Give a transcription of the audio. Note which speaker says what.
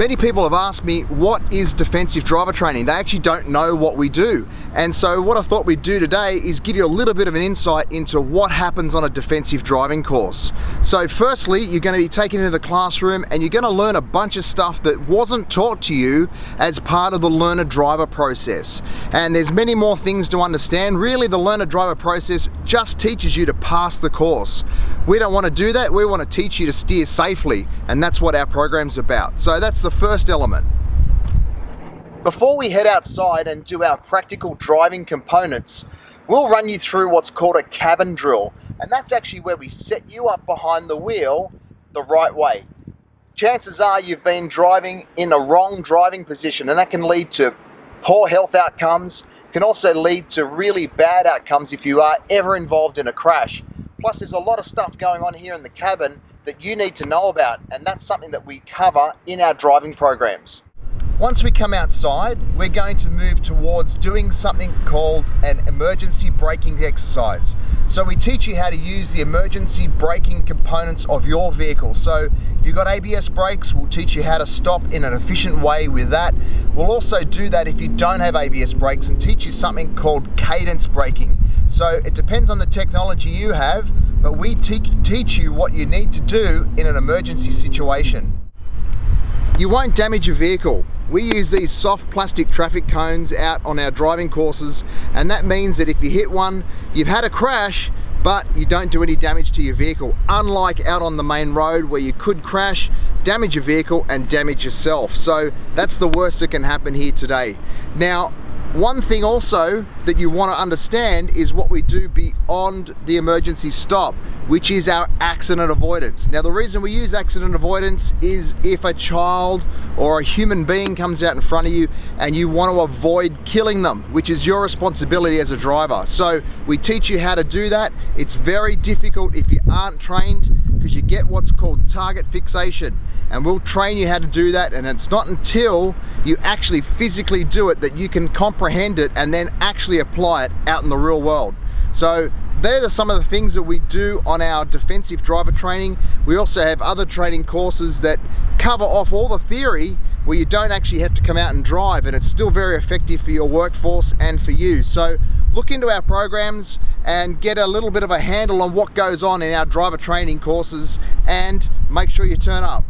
Speaker 1: Many people have asked me, what is defensive driver training? They actually don't know what we do. And so what I thought we'd do today is give you a little bit of an insight into what happens on a defensive driving course. So firstly, you're going to be taken into the classroom and you're going to learn a bunch of stuff that wasn't taught to you as part of the learner driver process. And there's many more things to understand. Really, the learner driver process just teaches you to pass the course. We don't want to do that. We want to teach you to steer safely, and that's what our program's about. So that's the first element. Before we head outside and do our practical driving components, we'll run you through what's called a cabin drill, and that's actually where we set you up behind the wheel the right way. Chances are you've been driving in a wrong driving position, and that can lead to poor health outcomes, can also lead to really bad outcomes if you are ever involved in a crash. Plus, there's a lot of stuff going on here in the cabin that you need to know about, and that's something that we cover in our driving programs. Once we come outside, we're going to move towards doing something called an emergency braking exercise. So we teach you how to use the emergency braking components of your vehicle. So if you've got ABS brakes, we'll teach you how to stop in an efficient way with that. We'll also do that if you don't have ABS brakes and teach you something called cadence braking. So it depends on the technology you have, but we teach you what you need to do in an emergency situation. You won't damage your vehicle. We use these soft plastic traffic cones out on our driving courses, and that means that if you hit one, you've had a crash, but you don't do any damage to your vehicle. Unlike out on the main road where you could crash, damage your vehicle and damage yourself. So that's the worst that can happen here today. Now, one thing also that you want to understand is what we do beyond the emergency stop, which is our accident avoidance. Now, the reason we use accident avoidance is if a child or a human being comes out in front of you and you want to avoid killing them, which is your responsibility as a driver. So we teach you how to do that. It's very difficult if you aren't trained, because you get what's called target fixation, and we'll train you how to do that, and it's not until you actually physically do it that you can comprehend it and then actually apply it out in the real world. So they're some of the things that we do on our defensive driver training. We also have other training courses that cover off all the theory where you don't actually have to come out and drive, and it's still very effective for your workforce and for you. So look into our programs and get a little bit of a handle on what goes on in our driver training courses, and make sure you turn up.